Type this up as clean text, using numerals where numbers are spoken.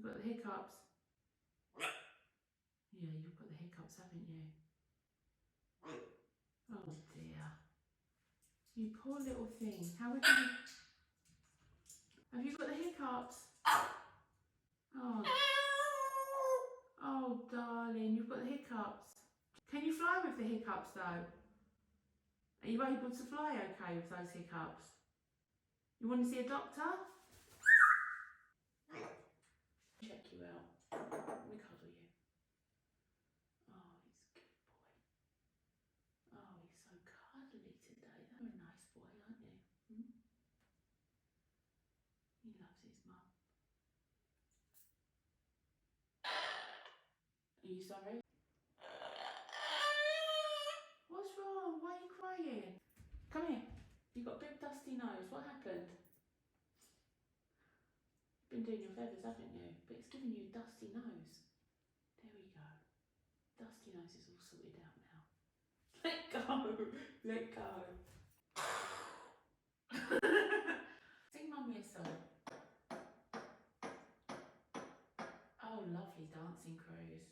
got the hiccups. Yeah, you've got the hiccups, haven't you? Oh dear. You poor little thing. How would you... Have you got the hiccups? Oh. Oh, darling, you've got the hiccups. Can you fly with the hiccups, though? Are you able to fly okay with those hiccups? You want to see a doctor? Check you out. Let me cuddle you. Oh, he's a good boy. Oh, he's so cuddly today. You're a nice boy, aren't you? Hmm? He loves his mum. Are you sorry? What's wrong? Why are you crying? Come here. You've got a big dusty nose. What happened? You've been doing your feathers, haven't you? But it's giving you a dusty nose. There we go. Dusty nose is all sorted out now. Let go. Let go. Sing Mummy a song. Oh, lovely Dancing Cruise.